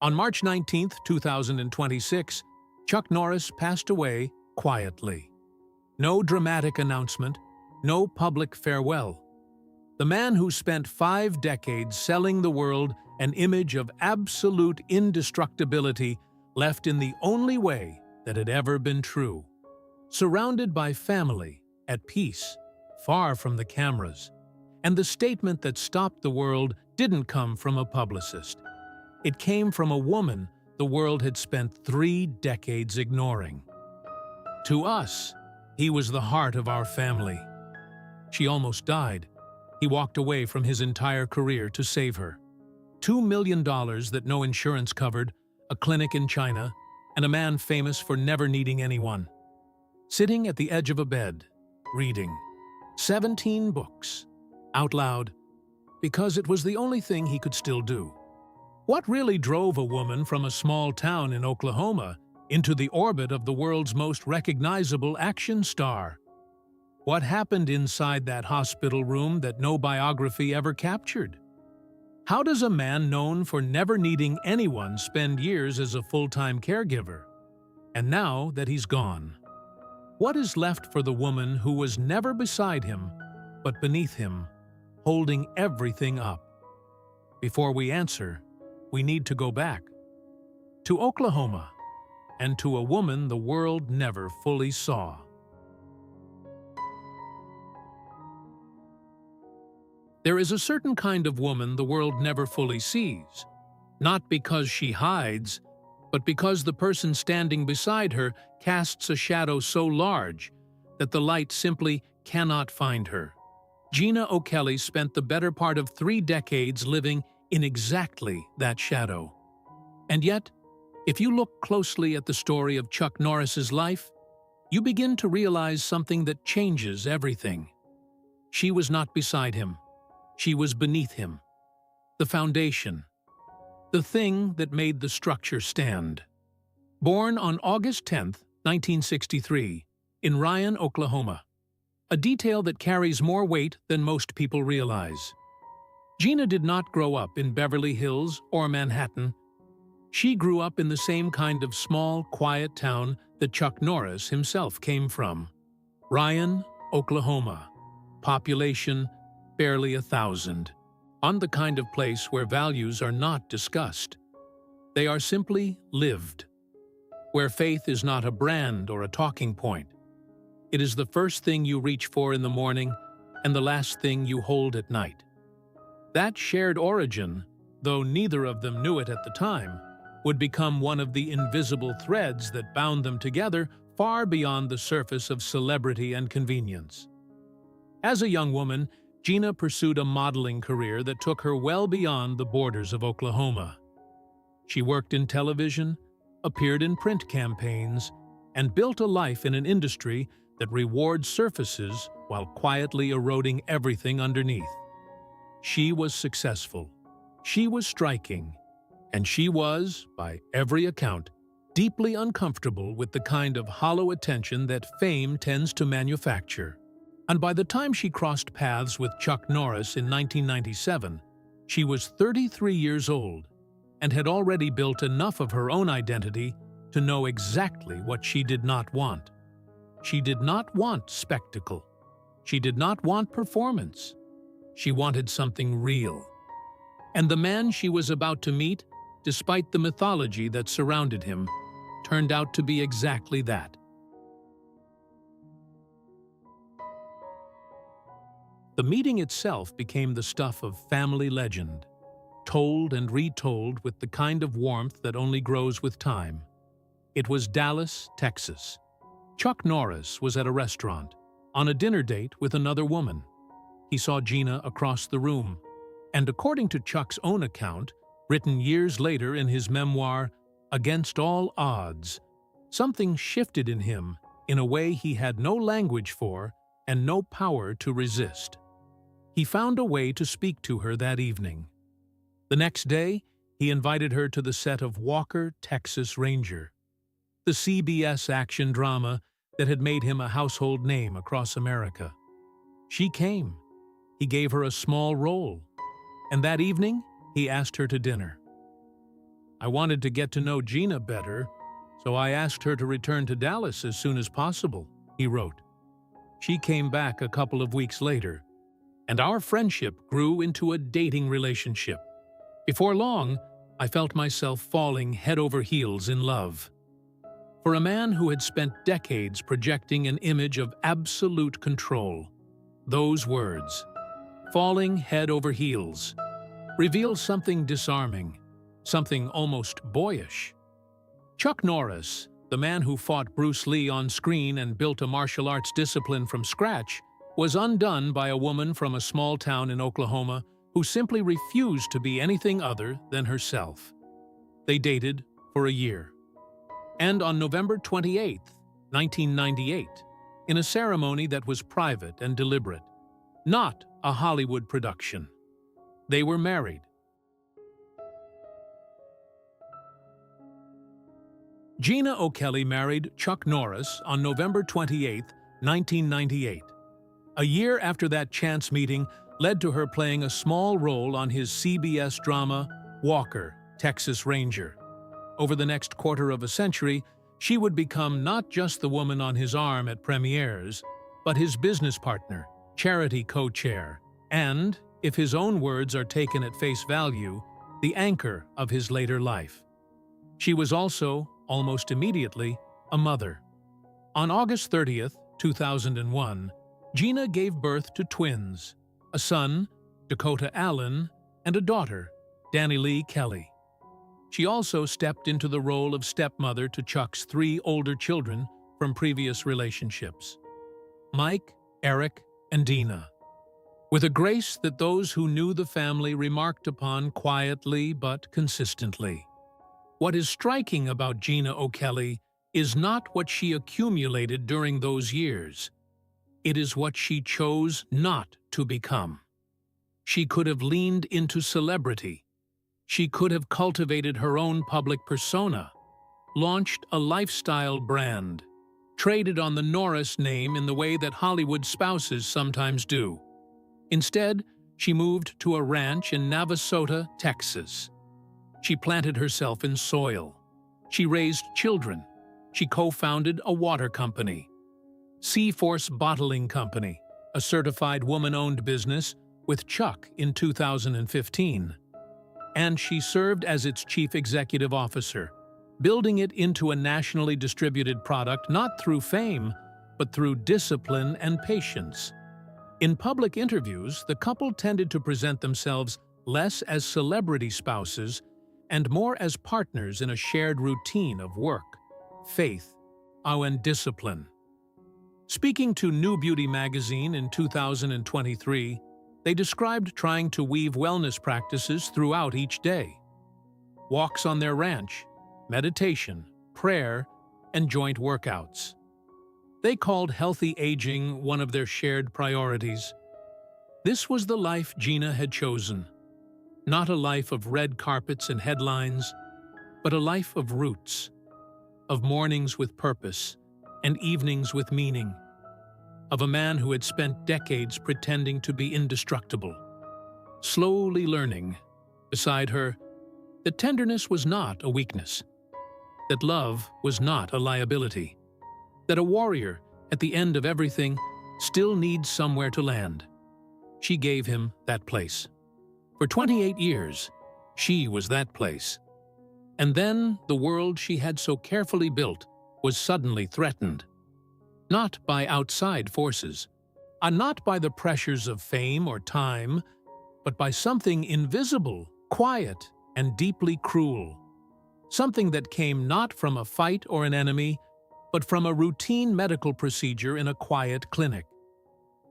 On March 19, 2026, Chuck Norris passed away quietly. No dramatic announcement, no public farewell. The man who spent 5 decades selling the world an image of absolute indestructibility left in the only way that had ever been true. Surrounded by family, at peace, far from the cameras. And the statement that stopped the world didn't come from a publicist. It came from a woman the world had spent 3 decades ignoring. To us, he was the heart of our family. She almost died. He walked away from his entire career to save her. $2 million that no insurance covered, a clinic in China, and a man famous for never needing anyone. Sitting at the edge of a bed, reading 17 books, out loud, because it was the only thing he could still do. What really drove a woman from a small town in Oklahoma into the orbit of the world's most recognizable action star? What happened inside that hospital room that no biography ever captured? How does a man known for never needing anyone spend years as a full-time caregiver? And now that he's gone, what is left for the woman who was never beside him, but beneath him, holding everything up? Before we answer, we need to go back to Oklahoma and to a woman the world never fully saw. There is a certain kind of woman the world never fully sees, not because she hides, but because the person standing beside her casts a shadow so large that the light simply cannot find her. Gena O'Kelley spent the better part of 3 decades living in exactly that shadow. And yet, if you look closely at the story of Chuck Norris's life, you begin to realize something that changes everything. She was not beside him. She was beneath him. The foundation. The thing that made the structure stand. Born on August 10, 1963, in Ryan, Oklahoma. A detail that carries more weight than most people realize. Gena did not grow up in Beverly Hills or Manhattan. She grew up in the same kind of small, quiet town that Chuck Norris himself came from. Ryan, Oklahoma. Population barely 1,000. On the kind of place where values are not discussed. They are simply lived. Where faith is not a brand or a talking point. It is the first thing you reach for in the morning and the last thing you hold at night. That shared origin, though neither of them knew it at the time, would become one of the invisible threads that bound them together far beyond the surface of celebrity and convenience. As a young woman, Gena pursued a modeling career that took her well beyond the borders of Oklahoma. She worked in television, appeared in print campaigns, and built a life in an industry that rewards surfaces while quietly eroding everything underneath. She was successful, she was striking, and she was, by every account, deeply uncomfortable with the kind of hollow attention that fame tends to manufacture. And by the time she crossed paths with Chuck Norris in 1997, she was 33 years old and had already built enough of her own identity to know exactly what she did not want. She did not want spectacle. She did not want performance. She wanted something real. And the man she was about to meet, despite the mythology that surrounded him, turned out to be exactly that. The meeting itself became the stuff of family legend, told and retold with the kind of warmth that only grows with time. It was Dallas, Texas. Chuck Norris was at a restaurant, on a dinner date with another woman. He saw Gena across the room, and according to Chuck's own account, written years later in his memoir, Against All Odds, something shifted in him in a way he had no language for and no power to resist. He found a way to speak to her that evening. The next day, he invited her to the set of Walker, Texas Ranger, the CBS action drama that had made him a household name across America. She came. He gave her a small role, and that evening, he asked her to dinner. I wanted to get to know Gina better, so I asked her to return to Dallas as soon as possible, he wrote. She came back a couple of weeks later, and our friendship grew into a dating relationship. Before long, I felt myself falling head over heels in love. For a man who had spent decades projecting an image of absolute control, those words, falling head over heels, reveal something disarming, something almost boyish. Chuck Norris, the man who fought Bruce Lee on screen and built a martial arts discipline from scratch, was undone by a woman from a small town in Oklahoma who simply refused to be anything other than herself. They dated for a year. And on November 28, 1998, in a ceremony that was private and deliberate, not a Hollywood production, they were married. Gena O'Kelley married Chuck Norris on November 28, 1998. A year after that chance meeting led to her playing a small role on his CBS drama, Walker, Texas Ranger. Over the next quarter of a century, she would become not just the woman on his arm at premieres, but his business partner, charity co-chair, and, if his own words are taken at face value, the anchor of his later life. She was also, almost immediately, a mother. On August 30th, 2001, Gena gave birth to twins, a son, Dakota Allen, and a daughter, Danny Lee Kelly. She also stepped into the role of stepmother to Chuck's 3 older children from previous relationships, Mike, Eric, and Dina, with a grace that those who knew the family remarked upon quietly but consistently. What is striking about Gena O'Kelley is not what she accumulated during those years. It is what she chose not to become. She could have leaned into celebrity. She could have cultivated her own public persona, launched a lifestyle brand, traded on the Norris name in the way that Hollywood spouses sometimes do. Instead, she moved to a ranch in Navasota, Texas. She planted herself in soil. She raised children. She co-founded a water company, Seaforce Bottling Company, a certified woman-owned business, with Chuck in 2015. And she served as its chief executive officer, building it into a nationally distributed product not through fame, but through discipline and patience. In public interviews, the couple tended to present themselves less as celebrity spouses and more as partners in a shared routine of work, faith, and discipline. Speaking to New Beauty magazine in 2023, they described trying to weave wellness practices throughout each day. Walks on their ranch, meditation, prayer, and joint workouts. They called healthy aging one of their shared priorities. This was the life Gena had chosen. Not a life of red carpets and headlines, but a life of roots, of mornings with purpose and evenings with meaning, of a man who had spent decades pretending to be indestructible, slowly learning, beside her, that tenderness was not a weakness, that love was not a liability, that a warrior, at the end of everything, still needs somewhere to land. She gave him that place. For 28 years, she was that place. And then the world she had so carefully built was suddenly threatened. Not by outside forces, and not by the pressures of fame or time, but by something invisible, quiet, and deeply cruel. Something that came not from a fight or an enemy, but from a routine medical procedure in a quiet clinic.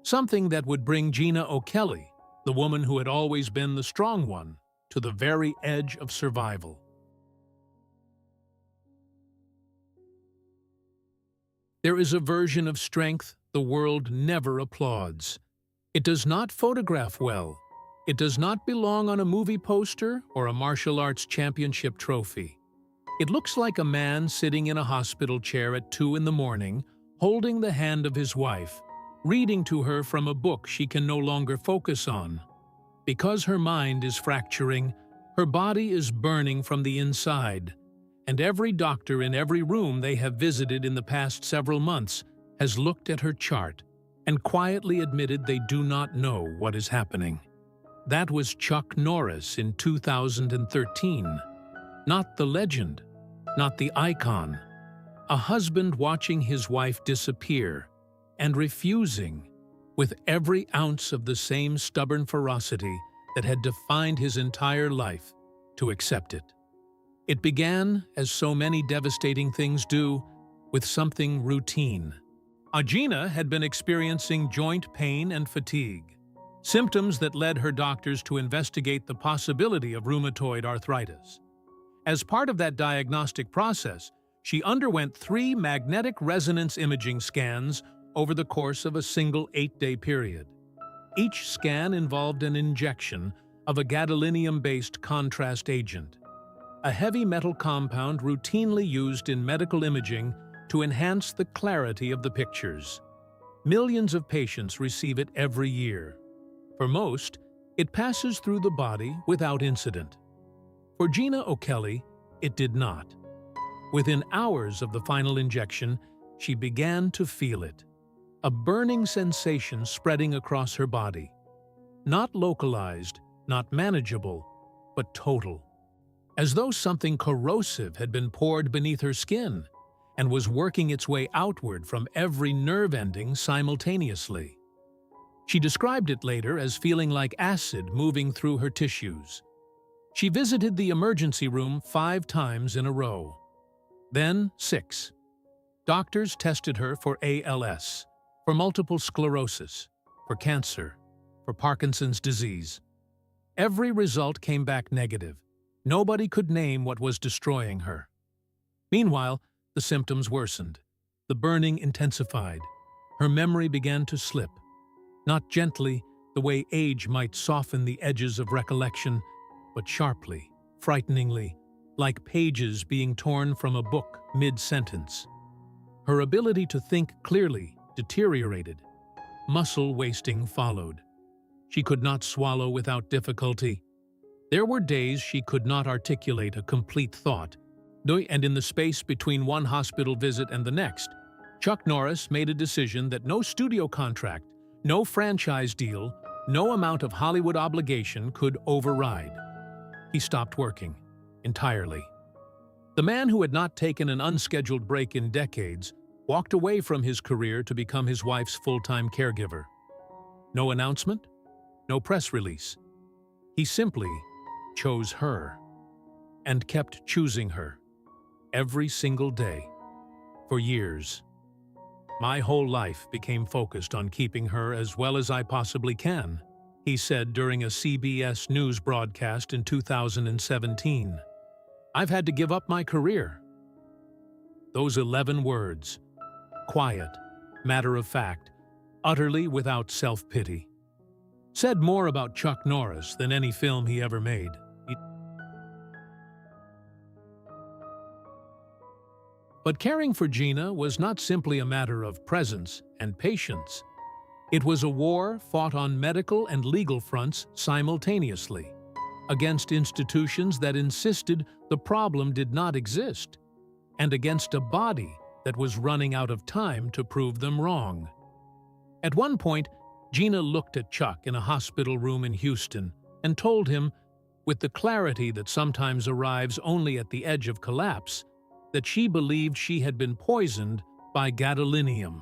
Something that would bring Gena O'Kelley, the woman who had always been the strong one, to the very edge of survival. There is a version of strength the world never applauds. It does not photograph well. It does not belong on a movie poster or a martial arts championship trophy. It looks like a man sitting in a hospital chair at 2 in the morning, holding the hand of his wife, reading to her from a book she can no longer focus on. Because her mind is fracturing, Her body is burning from the inside, and every doctor in every room they have visited in the past several months has looked at her chart and quietly admitted they do not know what is happening. That was Chuck Norris in 2013. Not the legend, not the icon. A husband watching his wife disappear and refusing, with every ounce of the same stubborn ferocity that had defined his entire life, to accept it. It began, as so many devastating things do, with something routine. Gina had been experiencing joint pain and fatigue, symptoms that led her doctors to investigate the possibility of rheumatoid arthritis. As part of that diagnostic process, she underwent 3 magnetic resonance imaging scans over the course of a single 8-day period. Each scan involved an injection of a gadolinium-based contrast agent, a heavy metal compound routinely used in medical imaging to enhance the clarity of the pictures. Millions of patients receive it every year. For most, it passes through the body without incident. For Gena O'Kelley, it did not. Within hours of the final injection, she began to feel it. A burning sensation spreading across her body. Not localized, not manageable, but total. As though something corrosive had been poured beneath her skin and was working its way outward from every nerve ending simultaneously. She described it later as feeling like acid moving through her tissues. She visited the emergency room 5 times in a row. Then 6. Doctors tested her for ALS, for multiple sclerosis, for cancer, for Parkinson's disease. Every result came back negative. Nobody could name what was destroying her. Meanwhile, the symptoms worsened. The burning intensified. Her memory began to slip. Not gently, the way age might soften the edges of recollection, but sharply, frighteningly, like pages being torn from a book mid-sentence. Her ability to think clearly deteriorated. Muscle wasting followed. She could not swallow without difficulty. There were days she could not articulate a complete thought, and in the space between one hospital visit and the next, Chuck Norris made a decision that no studio contract, no franchise deal, no amount of Hollywood obligation could override. He stopped working, entirely. The man who had not taken an unscheduled break in decades walked away from his career to become his wife's full-time caregiver. No announcement, no press release. He simply chose her, and kept choosing her, every single day, for years. My whole life became focused on keeping her as well as I possibly can, he said during a CBS News broadcast in 2017. I've had to give up my career. Those 11 words, quiet, matter of fact, utterly without self-pity, said more about Chuck Norris than any film he ever made. But caring for Gena was not simply a matter of presence and patience. It was a war fought on medical and legal fronts simultaneously, against institutions that insisted the problem did not exist, and against a body that was running out of time to prove them wrong. At one point, Gena looked at Chuck in a hospital room in Houston and told him, with the clarity that sometimes arrives only at the edge of collapse, that she believed she had been poisoned by gadolinium,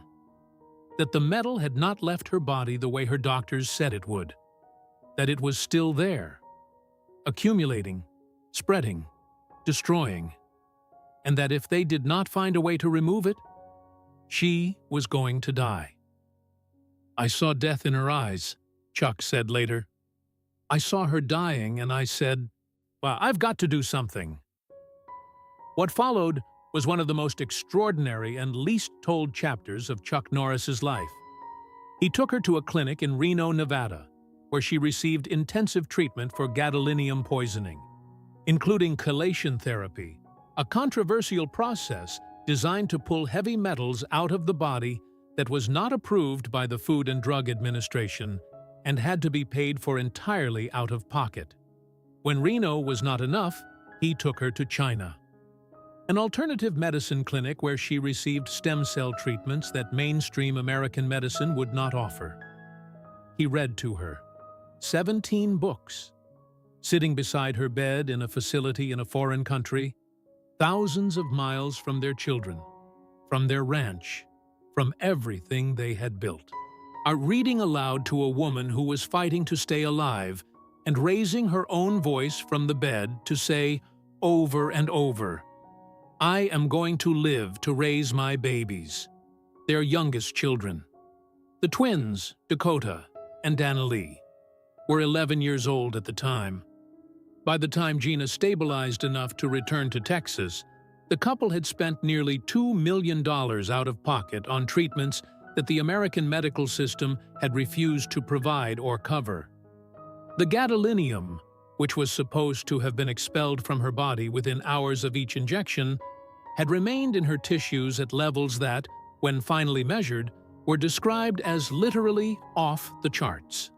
that the metal had not left her body the way her doctors said it would, that it was still there, accumulating, spreading, destroying, and that if they did not find a way to remove it, she was going to die. I saw death in her eyes, Chuck said later. I saw her dying and I said, well, I've got to do something. What followed was one of the most extraordinary and least told chapters of Chuck Norris's life. He took her to a clinic in Reno, Nevada, where she received intensive treatment for gadolinium poisoning, including chelation therapy, a controversial process designed to pull heavy metals out of the body that was not approved by the Food and Drug Administration and had to be paid for entirely out of pocket. When Reno was not enough, he took her to China, an alternative medicine clinic where she received stem cell treatments that mainstream American medicine would not offer. He read to her 17 books, sitting beside her bed in a facility in a foreign country, thousands of miles from their children, from their ranch, from everything they had built. Reading aloud to a woman who was fighting to stay alive and raising her own voice from the bed to say over and over, "I am going to live to raise my babies," their youngest children. The twins, Dakota and Danilee, were 11 years old at the time. By the time Gena stabilized enough to return to Texas, the couple had spent nearly $2 million out of pocket on treatments that the American medical system had refused to provide or cover. The gadolinium, which was supposed to have been expelled from her body within hours of each injection, had remained in her tissues at levels that, when finally measured, were described as literally off the charts.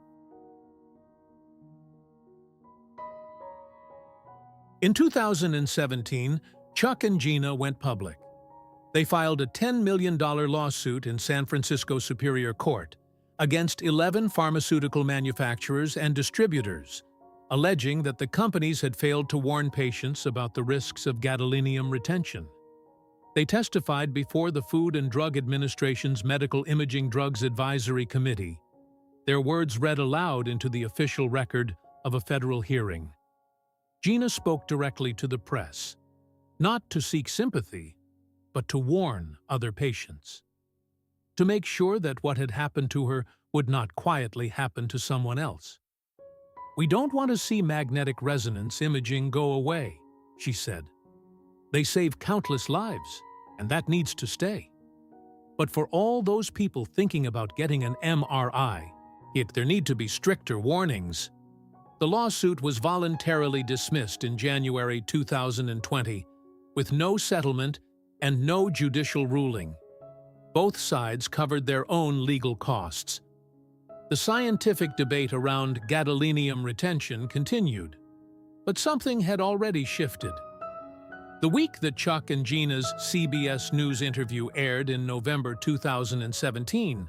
In 2017, Chuck and Gena went public. They filed a $10 million lawsuit in San Francisco Superior Court against 11 pharmaceutical manufacturers and distributors, alleging that the companies had failed to warn patients about the risks of gadolinium retention. They testified before the Food and Drug Administration's Medical Imaging Drugs Advisory Committee, their words read aloud into the official record of a federal hearing. Gena spoke directly to the press, not to seek sympathy, but to warn other patients, to make sure that what had happened to her would not quietly happen to someone else. "We don't want to see magnetic resonance imaging go away," she said. "They save countless lives, and that needs to stay. But for all those people thinking about getting an MRI, there need to be stricter warnings." The lawsuit was voluntarily dismissed in January 2020, with no settlement and no judicial ruling. Both sides covered their own legal costs. The scientific debate around gadolinium retention continued, but something had already shifted. The week that Chuck and Gena's CBS News interview aired in November 2017,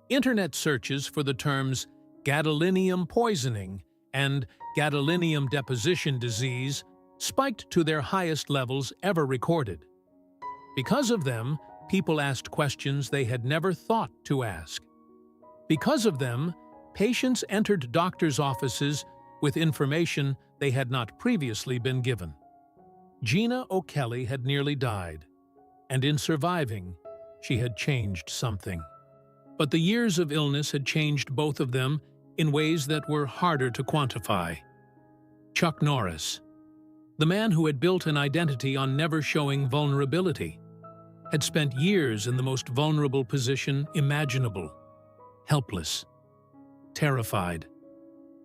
internet searches for the terms gadolinium poisoning and gadolinium deposition disease spiked to their highest levels ever recorded. Because of them, people asked questions they had never thought to ask. Because of them, patients entered doctors' offices with information they had not previously been given. Gena O'Kelley had nearly died, and in surviving, she had changed something. But the years of illness had changed both of them in ways that were harder to quantify. Chuck Norris, the man who had built an identity on never showing vulnerability, had spent years in the most vulnerable position imaginable, helpless, terrified,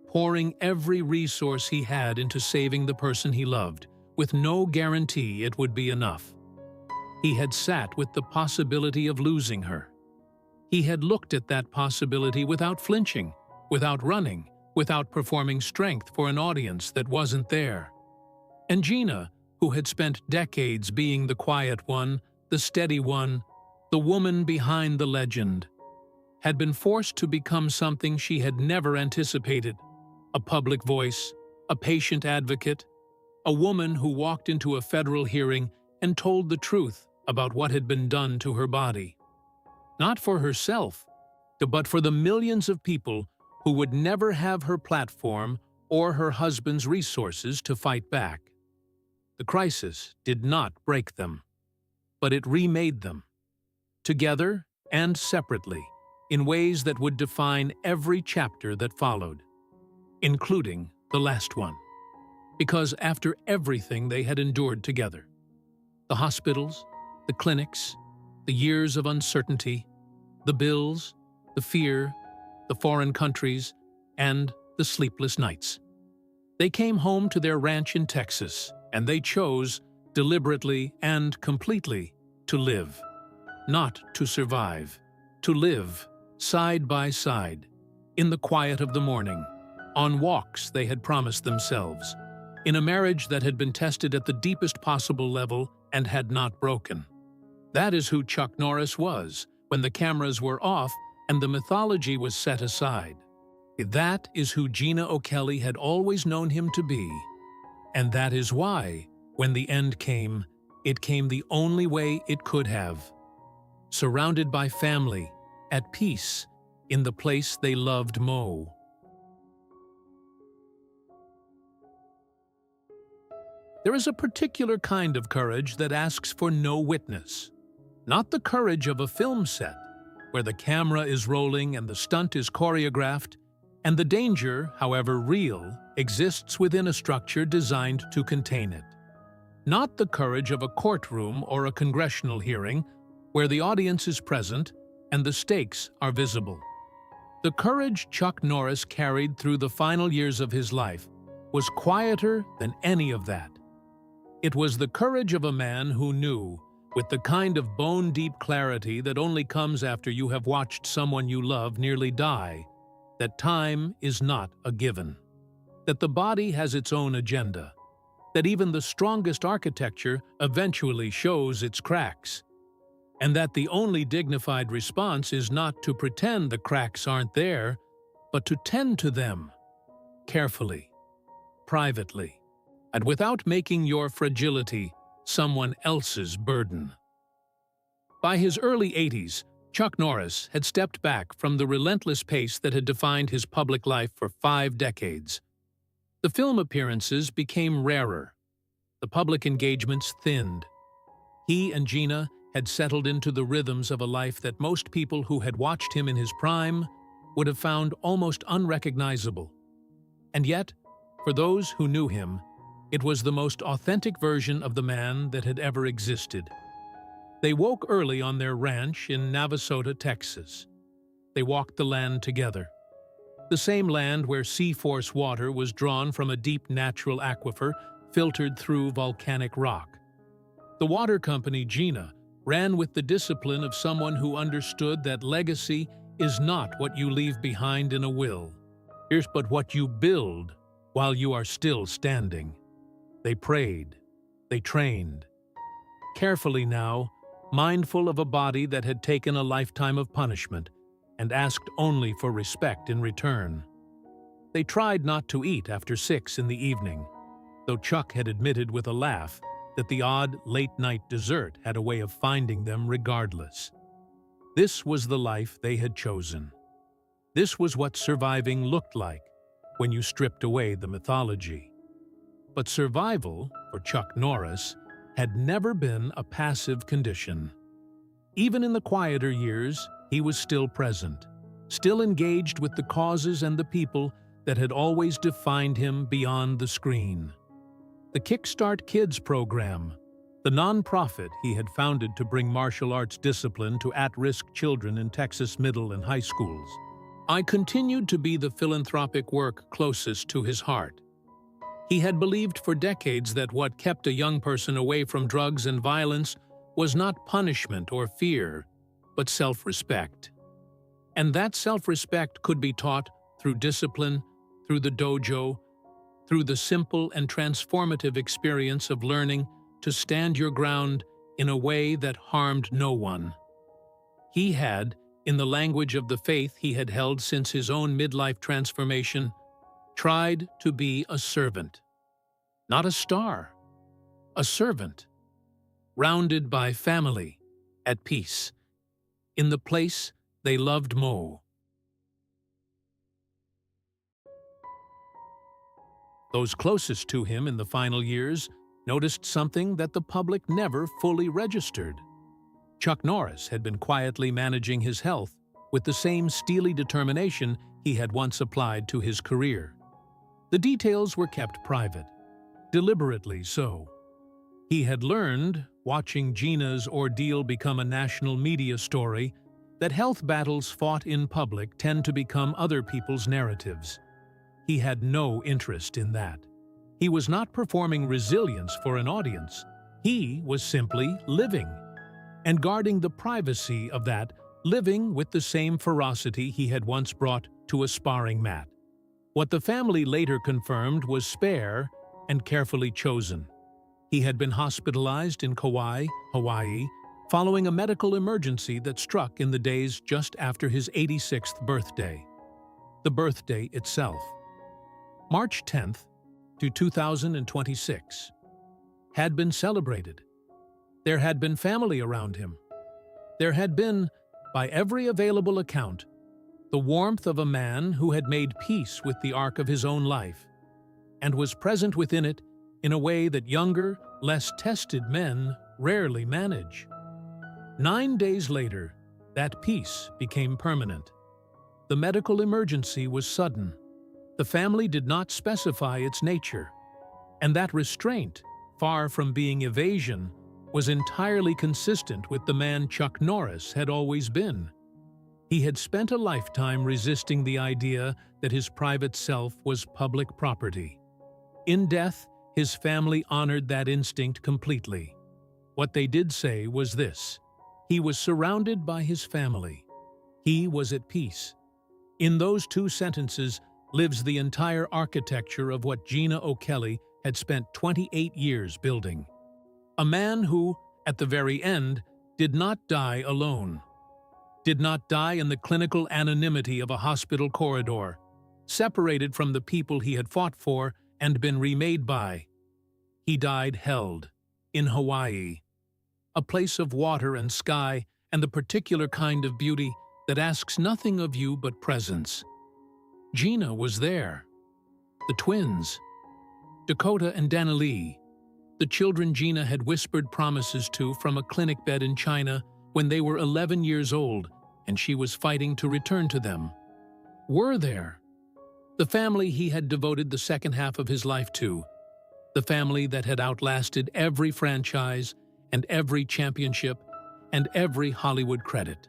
pouring every resource he had into saving the person he loved, with no guarantee it would be enough. He had sat with the possibility of losing her. He had looked at that possibility without flinching, without running, without performing strength for an audience that wasn't there. And Gena, who had spent decades being the quiet one, the steady one, the woman behind the legend, had been forced to become something she had never anticipated: a public voice, a patient advocate, a woman who walked into a federal hearing and told the truth about what had been done to her body. Not for herself, but for the millions of people who would never have her platform or her husband's resources to fight back. The crisis did not break them, but it remade them, together and separately, in ways that would define every chapter that followed, including the last one. Because after everything they had endured together, the hospitals, the clinics, the years of uncertainty, the bills, the fear, the foreign countries, and the sleepless nights, they came home to their ranch in Texas, and they chose, deliberately and completely, to live, not to survive, to live side by side, in the quiet of the morning, on walks they had promised themselves, in a marriage that had been tested at the deepest possible level and had not broken. That is who Chuck Norris was when the cameras were off and the mythology was set aside. That is who Gena O'Kelley had always known him to be. And that is why, when the end came, it came the only way it could have. Surrounded by family, at peace, in the place they loved most. There is a particular kind of courage that asks for no witness. Not the courage of a film set, where the camera is rolling and the stunt is choreographed, and the danger, however real, exists within a structure designed to contain it. Not the courage of a courtroom or a congressional hearing, where the audience is present and the stakes are visible. The courage Chuck Norris carried through the final years of his life was quieter than any of that. It was the courage of a man who knew, with the kind of bone-deep clarity that only comes after you have watched someone you love nearly die, that time is not a given, that the body has its own agenda, that even the strongest architecture eventually shows its cracks, and that the only dignified response is not to pretend the cracks aren't there, but to tend to them, carefully, privately, and without making your fragility someone else's burden. By his early 80s, Chuck Norris had stepped back from the relentless pace that had defined his public life for 5 decades. The film appearances became rarer. The public engagements thinned. He and Gina had settled into the rhythms of a life that most people who had watched him in his prime would have found almost unrecognizable. And yet, for those who knew him, it was the most authentic version of the man that had ever existed. They woke early on their ranch in Navasota, Texas. They walked the land together. The same land where sea-force water was drawn from a deep natural aquifer filtered through volcanic rock. The water company, Gina, ran with the discipline of someone who understood that legacy is not what you leave behind in a will, but what you build while you are still standing. They prayed. They trained. Carefully now, mindful of a body that had taken a lifetime of punishment and asked only for respect in return. They tried not to eat after 6 in the evening, though Chuck had admitted with a laugh that the odd late-night dessert had a way of finding them regardless. This was the life they had chosen. This was what surviving looked like when you stripped away the mythology. But survival, for Chuck Norris, had never been a passive condition. Even in the quieter years, he was still present, still engaged with the causes and the people that had always defined him beyond the screen. The Kickstart Kids program, the nonprofit he had founded to bring martial arts discipline to at-risk children in Texas middle and high schools, continued to be the philanthropic work closest to his heart. He had believed for decades that what kept a young person away from drugs and violence was not punishment or fear, but self-respect. And that self-respect could be taught through discipline, through the dojo, through the simple and transformative experience of learning to stand your ground in a way that harmed no one. He had, in the language of the faith he had held since his own midlife transformation, tried to be a servant. Not a star, a servant, rounded by family, at peace, in the place they loved most. Those closest to him in the final years noticed something that the public never fully registered. Chuck Norris had been quietly managing his health with the same steely determination he had once applied to his career. The details were kept private, deliberately so. He had learned, watching Gina's ordeal become a national media story, that health battles fought in public tend to become other people's narratives. He had no interest in that. He was not performing resilience for an audience. He was simply living, and guarding the privacy of that, living with the same ferocity he had once brought to a sparring mat. What the family later confirmed was spare, and carefully chosen. He had been hospitalized in Kauai, Hawaii, following a medical emergency that struck in the days just after his 86th birthday. The birthday itself. March 10th to 2026 had been celebrated. There had been family around him. There had been, by every available account, the warmth of a man who had made peace with the arc of his own life and was present within it in a way that younger, less tested men rarely manage. 9 days later, that peace became permanent. The medical emergency was sudden. The family did not specify its nature, and that restraint, far from being evasion, was entirely consistent with the man Chuck Norris had always been. He had spent a lifetime resisting the idea that his private self was public property. In death, his family honored that instinct completely. What they did say was this: he was surrounded by his family. He was at peace. In those 2 sentences lives the entire architecture of what Gena O'Kelley had spent 28 years building. A man who, at the very end, did not die alone. Did not die in the clinical anonymity of a hospital corridor, separated from the people he had fought for and been remade by. He died held, in Hawaii, a place of water and sky and the particular kind of beauty that asks nothing of you but presence. Gina was there. The twins, Dakota and Danilee, the children Gina had whispered promises to from a clinic bed in China when they were 11 years old and she was fighting to return to them, were there. The family he had devoted the second half of his life to, the family that had outlasted every franchise and every championship and every Hollywood credit.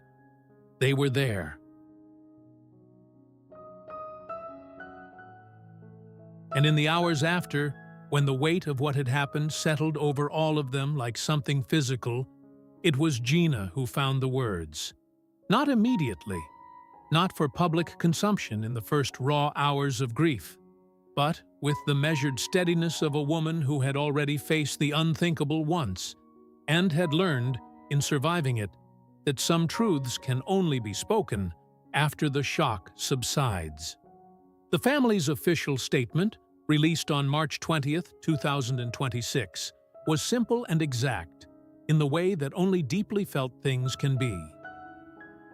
They were there. And in the hours after, when the weight of what had happened settled over all of them like something physical, it was Gina who found the words. Not immediately, not for public consumption in the first raw hours of grief, but with the measured steadiness of a woman who had already faced the unthinkable once and had learned, in surviving it, that some truths can only be spoken after the shock subsides. The family's official statement, released on March 20th, 2026, was simple and exact, in the way that only deeply felt things can be.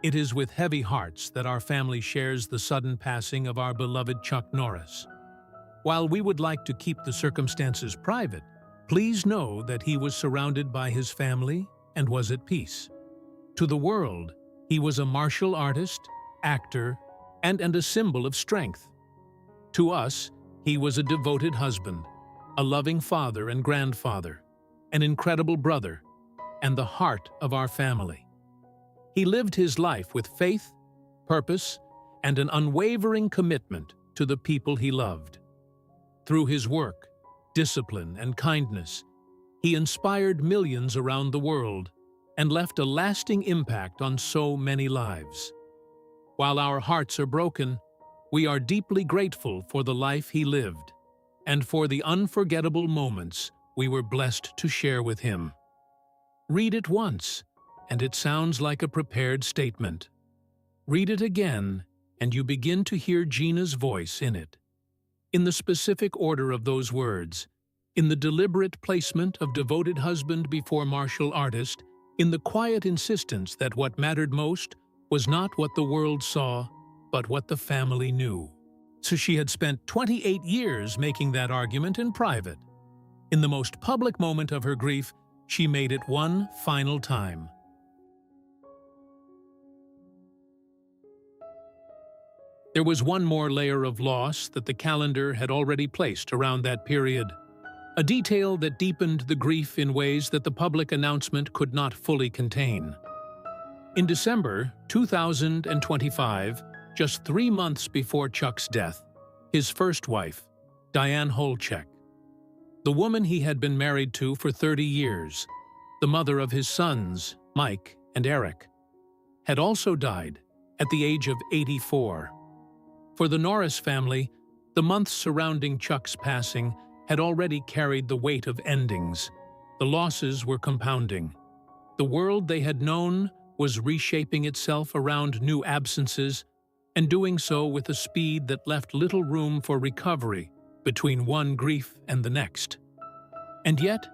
It is with heavy hearts that our family shares the sudden passing of our beloved Chuck Norris. While we would like to keep the circumstances private, please know that he was surrounded by his family and was at peace. To the world, he was a martial artist, actor, and a symbol of strength. To us, he was a devoted husband, a loving father and grandfather, an incredible brother, and the heart of our family. He lived his life with faith, purpose, and an unwavering commitment to the people he loved. Through his work, discipline, and kindness, he inspired millions around the world and left a lasting impact on so many lives. While our hearts are broken, we are deeply grateful for the life he lived and for the unforgettable moments we were blessed to share with him. Read it once, and it sounds like a prepared statement. Read it again, and you begin to hear Gina's voice in it. In the specific order of those words, in the deliberate placement of devoted husband before martial artist, in the quiet insistence that what mattered most was not what the world saw, but what the family knew. So she had spent 28 years making that argument in private. In the most public moment of her grief, she made it one final time. There was one more layer of loss that the calendar had already placed around that period, a detail that deepened the grief in ways that the public announcement could not fully contain. In December 2025, just 3 months before Chuck's death, his first wife, Diane Holchek, the woman he had been married to for 30 years, the mother of his sons, Mike and Eric, had also died at the age of 84. For the Norris family, the months surrounding Chuck's passing had already carried the weight of endings. The losses were compounding. The world they had known was reshaping itself around new absences, and doing so with a speed that left little room for recovery between one grief and the next. And yet,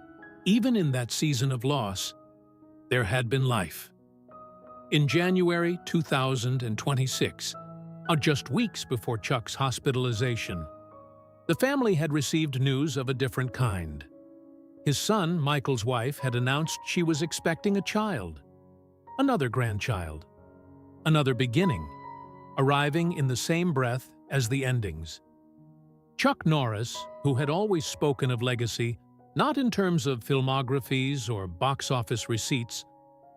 even in that season of loss, there had been life. In January 2026, just weeks before Chuck's hospitalization, the family had received news of a different kind. His son, Michael's wife, had announced she was expecting a child, another grandchild, another beginning, arriving in the same breath as the endings. Chuck Norris, who had always spoken of legacy, not in terms of filmographies or box office receipts,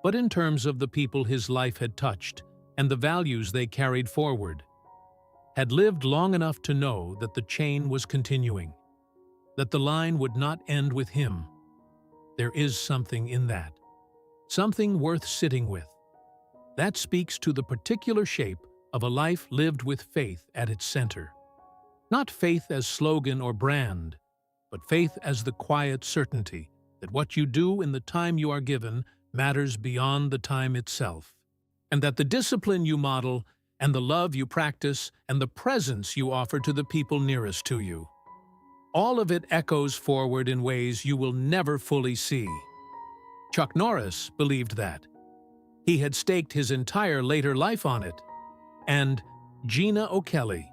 but in terms of the people his life had touched and the values they carried forward, had lived long enough to know that the chain was continuing, that the line would not end with him. There is something in that, something worth sitting with. That speaks to the particular shape of a life lived with faith at its center. Not faith as slogan or brand, but faith as the quiet certainty that what you do in the time you are given matters beyond the time itself, and that the discipline you model and the love you practice and the presence you offer to the people nearest to you, all of it echoes forward in ways you will never fully see. Chuck Norris believed that. He had staked his entire later life on it. And Gena O'Kelley,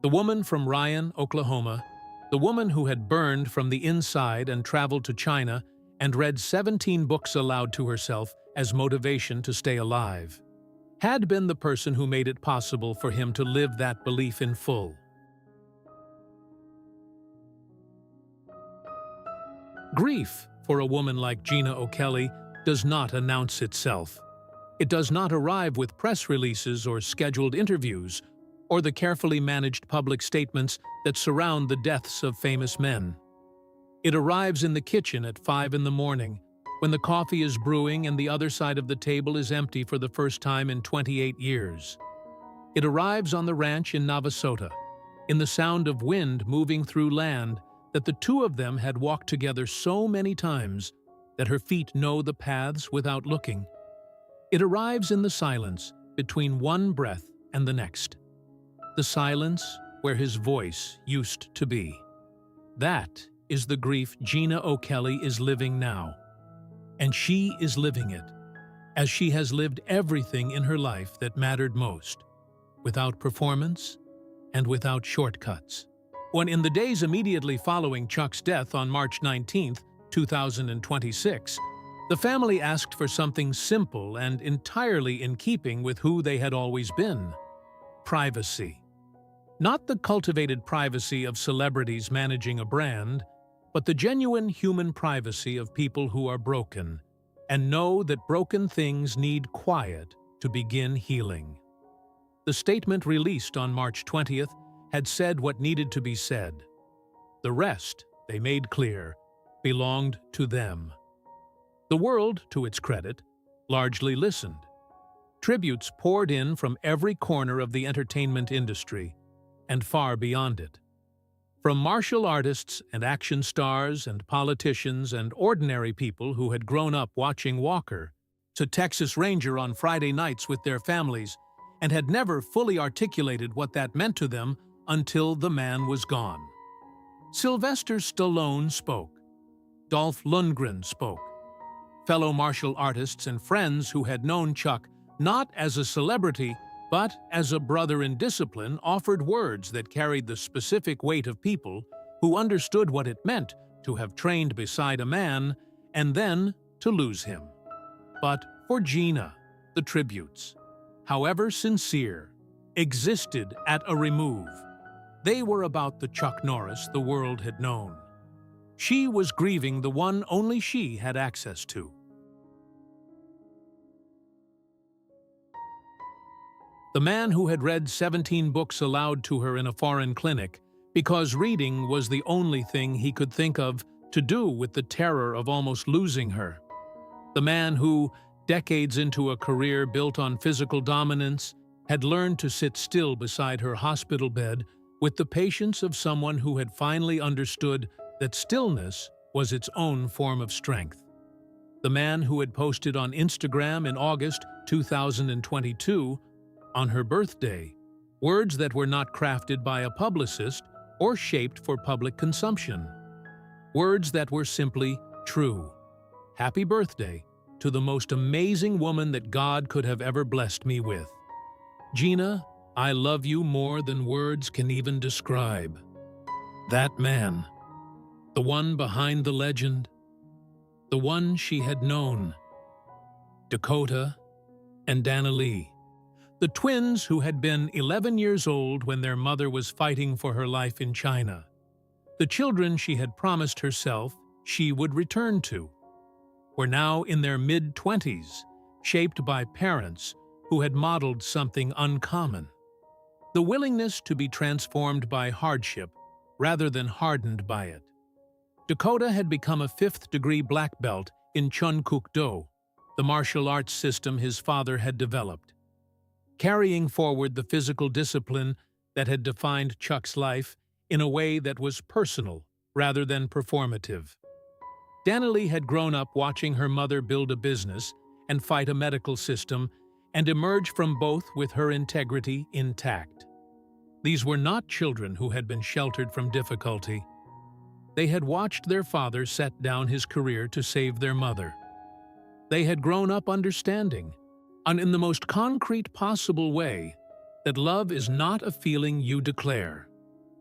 the woman from Ryan, Oklahoma, the woman who had burned from the inside and traveled to China and read 17 books aloud to herself as motivation to stay alive, had been the person who made it possible for him to live that belief in full. Grief, for a woman like Gena O'Kelley, does not announce itself. It does not arrive with press releases or scheduled interviews, or the carefully managed public statements that surround the deaths of famous men. It arrives in the kitchen at 5 in the morning, when the coffee is brewing and the other side of the table is empty for the first time in 28 years. It arrives on the ranch in Navasota, in the sound of wind moving through land that the two of them had walked together so many times that her feet know the paths without looking. It arrives in the silence between one breath and the next, the silence where his voice used to be. That is the grief Gena O'Kelley is living now, and she is living it, as she has lived everything in her life that mattered most, without performance and without shortcuts. When in the days immediately following Chuck's death on March 19, 2026, the family asked for something simple and entirely in keeping with who they had always been: privacy. Not the cultivated privacy of celebrities managing a brand, but the genuine human privacy of people who are broken and know that broken things need quiet to begin healing. The statement released on March 20th had said what needed to be said. The rest, they made clear, belonged to them. The world, to its credit, largely listened. Tributes poured in from every corner of the entertainment industry and far beyond it. From martial artists and action stars and politicians and ordinary people who had grown up watching Walker, to Texas Ranger on Friday nights with their families and had never fully articulated what that meant to them until the man was gone. Sylvester Stallone spoke. Dolph Lundgren spoke. Fellow martial artists and friends who had known Chuck not as a celebrity but as a brother in discipline offered words that carried the specific weight of people who understood what it meant to have trained beside a man and then to lose him. But for Gena, the tributes, however sincere, existed at a remove. They were about the Chuck Norris the world had known. She was grieving the one only she had access to. The man who had read 17 books aloud to her in a foreign clinic because reading was the only thing he could think of to do with the terror of almost losing her. The man who, decades into a career built on physical dominance, had learned to sit still beside her hospital bed with the patience of someone who had finally understood that stillness was its own form of strength. The man who had posted on Instagram in August 2022, on her birthday, words that were not crafted by a publicist or shaped for public consumption. Words that were simply true. Happy birthday to the most amazing woman that God could have ever blessed me with. Gina, I love you more than words can even describe. That man, the one behind the legend, the one she had known. Dakota and Dana Lee, the twins who had been 11 years old when their mother was fighting for her life in China. The children she had promised herself she would return to, were now in their mid-20s, shaped by parents who had modeled something uncommon. The willingness to be transformed by hardship rather than hardened by it. Dakota had become a 5th-degree black belt in Chun Kuk Do, the martial arts system his father had developed, carrying forward the physical discipline that had defined Chuck's life in a way that was personal rather than performative. Dana Lee had grown up watching her mother build a business and fight a medical system and emerge from both with her integrity intact. These were not children who had been sheltered from difficulty. They had watched their father set down his career to save their mother. They had grown up understanding, and in the most concrete possible way, that love is not a feeling you declare.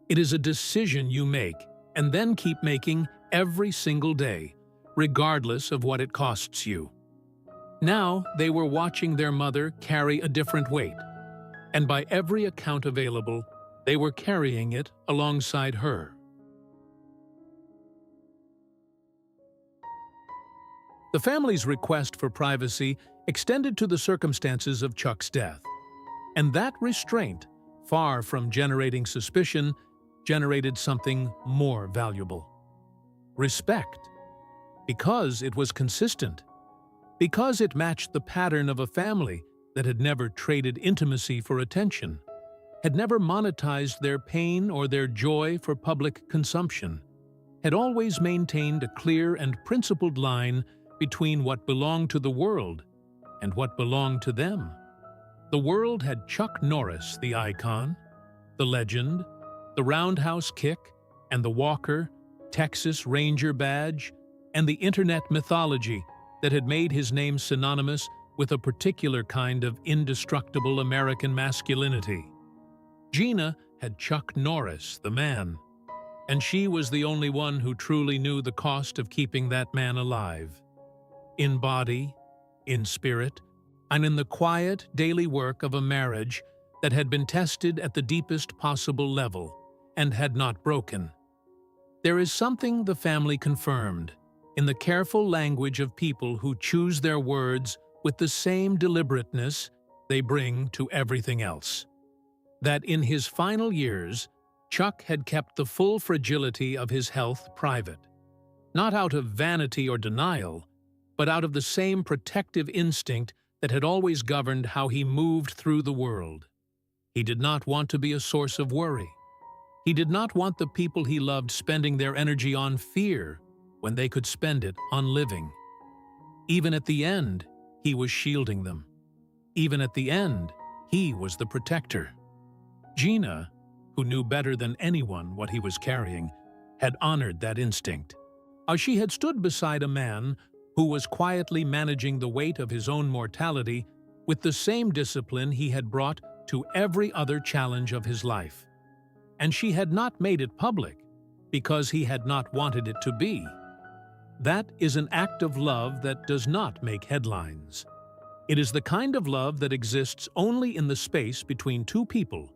It is a decision you make and then keep making every single day, regardless of what it costs you. Now they were watching their mother carry a different weight, and by every account available, they were carrying it alongside her. The family's request for privacy extended to the circumstances of Chuck's death, and that restraint, far from generating suspicion, generated something more valuable. Respect. Because it was consistent. Because it matched the pattern of a family that had never traded intimacy for attention, had never monetized their pain or their joy for public consumption, had always maintained a clear and principled line between what belonged to the world and what belonged to them. The world had Chuck Norris, the icon, the legend, the roundhouse kick, and the Walker, Texas Ranger badge, and the internet mythology that had made his name synonymous with a particular kind of indestructible American masculinity. Gina had Chuck Norris, the man, and she was the only one who truly knew the cost of keeping that man alive. In body, in spirit, and in the quiet daily work of a marriage that had been tested at the deepest possible level and had not broken. There is something the family confirmed in the careful language of people who choose their words with the same deliberateness they bring to everything else. That in his final years, Chuck had kept the full fragility of his health private, not out of vanity or denial, but out of the same protective instinct that had always governed how he moved through the world. He did not want to be a source of worry. He did not want the people he loved spending their energy on fear when they could spend it on living. Even at the end, he was shielding them. Even at the end, he was the protector. Gina, who knew better than anyone what he was carrying, had honored that instinct. As she had stood beside a man who was quietly managing the weight of his own mortality with the same discipline he had brought to every other challenge of his life. And she had not made it public because he had not wanted it to be. That is an act of love that does not make headlines. It is the kind of love that exists only in the space between two people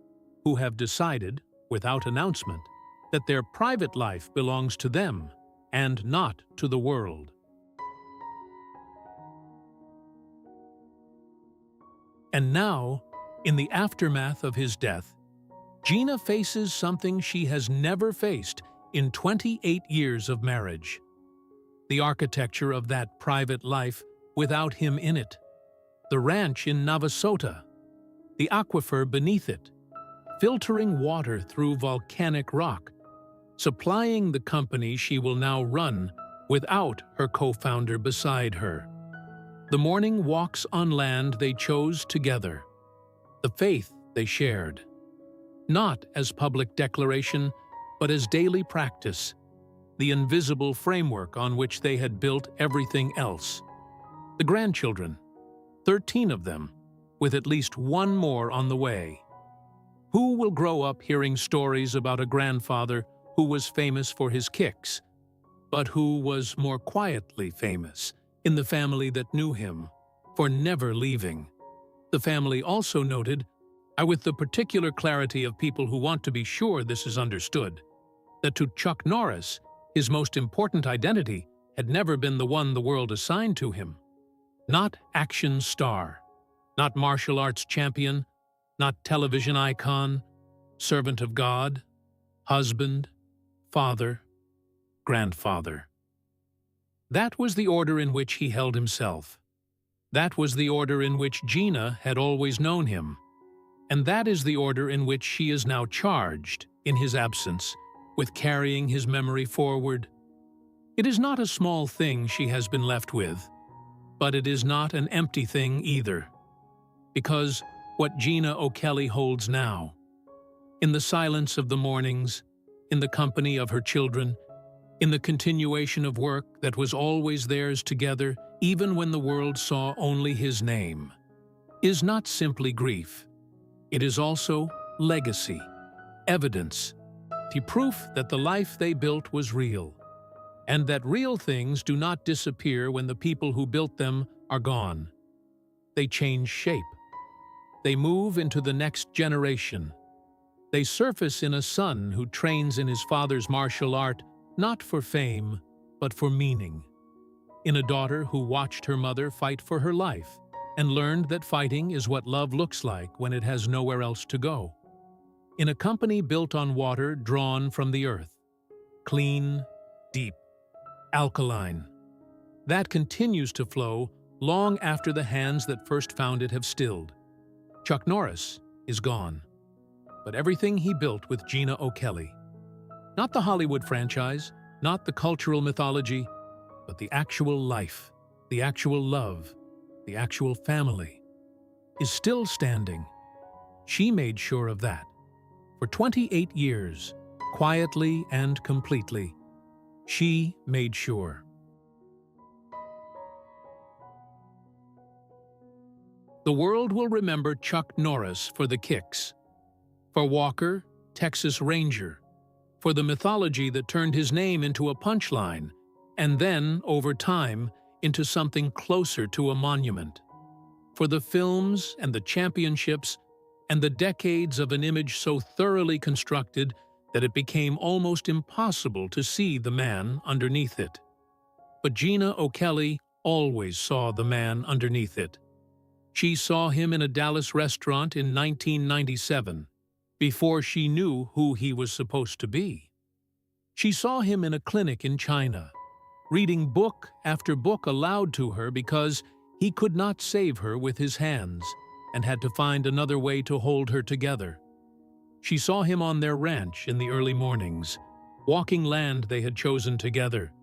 who have decided, without announcement, that their private life belongs to them and not to the world. And now, in the aftermath of his death, Gina faces something she has never faced in 28 years of marriage. The architecture of that private life without him in it. The ranch in Navasota. The aquifer beneath it. Filtering water through volcanic rock. supplying the company she will now run without her co-founder beside her. The morning walks on land they chose together, the faith they shared, not as public declaration, but as daily practice, the invisible framework on which they had built everything else. The grandchildren, 13 of them, with at least one more on the way. Who will grow up hearing stories about a grandfather who was famous for his kicks, but who was more quietly famous in the family that knew him for never leaving? The family also noted, with the particular clarity of people who want to be sure this is understood, that to Chuck Norris, his most important identity had never been the one the world assigned to him. Not action star, not martial arts champion, not television icon, servant of God, husband, father, grandfather. That was the order in which he held himself. That was the order in which Gina had always known him. And that is the order in which she is now charged, in his absence, with carrying his memory forward. It is not a small thing she has been left with, but it is not an empty thing either. Because what Gena O'Kelley holds now, in the silence of the mornings, in the company of her children, in the continuation of work that was always theirs together, even when the world saw only his name, is not simply grief. It is also legacy, evidence, the proof that the life they built was real, and that real things do not disappear when the people who built them are gone. They change shape. They move into the next generation. They surface in a son who trains in his father's martial art, not for fame, but for meaning. In a daughter who watched her mother fight for her life and learned that fighting is what love looks like when it has nowhere else to go. In a company built on water drawn from the earth, clean, deep, alkaline, that continues to flow long after the hands that first found it have stilled. Chuck Norris is gone, but everything he built with Gena O'Kelley, not the Hollywood franchise, not the cultural mythology, but the actual life, the actual love, the actual family, is still standing. She made sure of that. For 28 years, quietly and completely, she made sure. The world will remember Chuck Norris for the kicks, for Walker, Texas Ranger, for the mythology that turned his name into a punchline, and then, over time, into something closer to a monument, for the films and the championships and the decades of an image so thoroughly constructed that it became almost impossible to see the man underneath it. But Gena O'Kelley always saw the man underneath it. She saw him in a Dallas restaurant in 1997, before she knew who he was supposed to be. She saw him in a clinic in China, reading book after book aloud to her because he could not save her with his hands and had to find another way to hold her together. She saw him on their ranch in the early mornings, walking land they had chosen together,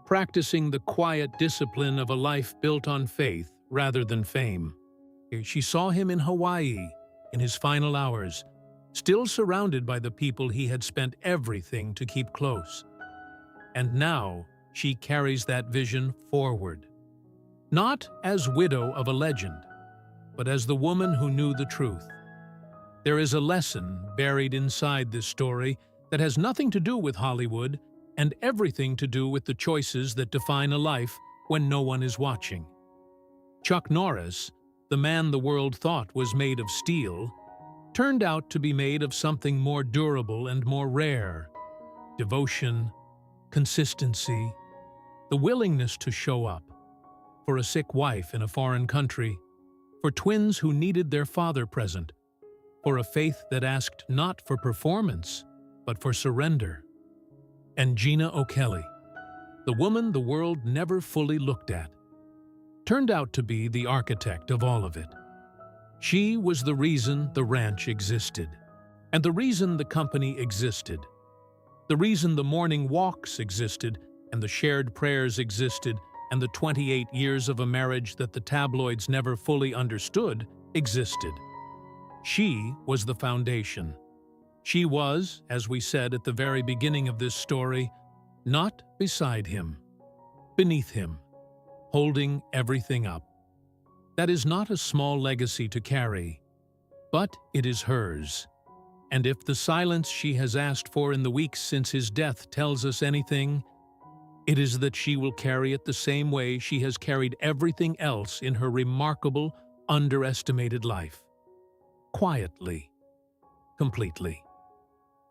practicing the quiet discipline of a life built on faith rather than fame. She saw him in Hawaii, in his final hours, still surrounded by the people he had spent everything to keep close. And now she carries that vision forward, not as widow of a legend, but as the woman who knew the truth. There is a lesson buried inside this story that has nothing to do with Hollywood and everything to do with the choices that define a life when no one is watching. Chuck Norris, the man the world thought was made of steel, turned out to be made of something more durable and more rare: devotion, consistency, the willingness to show up, for a sick wife in a foreign country, for twins who needed their father present, for a faith that asked not for performance, but for surrender. And Gena O'Kelley, the woman the world never fully looked at, turned out to be the architect of all of it. She was the reason the ranch existed, and the reason the company existed. The reason the morning walks existed, and the shared prayers existed, and the 28 years of a marriage that the tabloids never fully understood existed. She was the foundation. She was, as we said at the very beginning of this story, not beside him, beneath him, holding everything up. That is not a small legacy to carry, but it is hers. And if the silence she has asked for in the weeks since his death tells us anything, it is that she will carry it the same way she has carried everything else in her remarkable, underestimated life. Quietly, completely,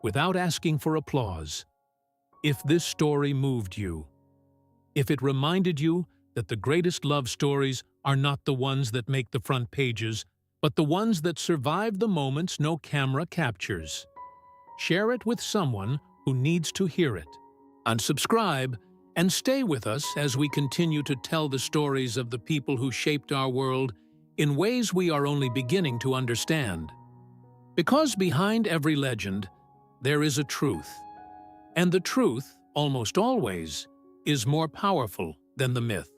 without asking for applause. If this story moved you, if it reminded you that the greatest love stories are not the ones that make the front pages, but the ones that survive the moments no camera captures, share it with someone who needs to hear it. Unsubscribe and stay with us as we continue to tell the stories of the people who shaped our world in ways we are only beginning to understand. Because behind every legend, there is a truth. And the truth, almost always, is more powerful than the myth.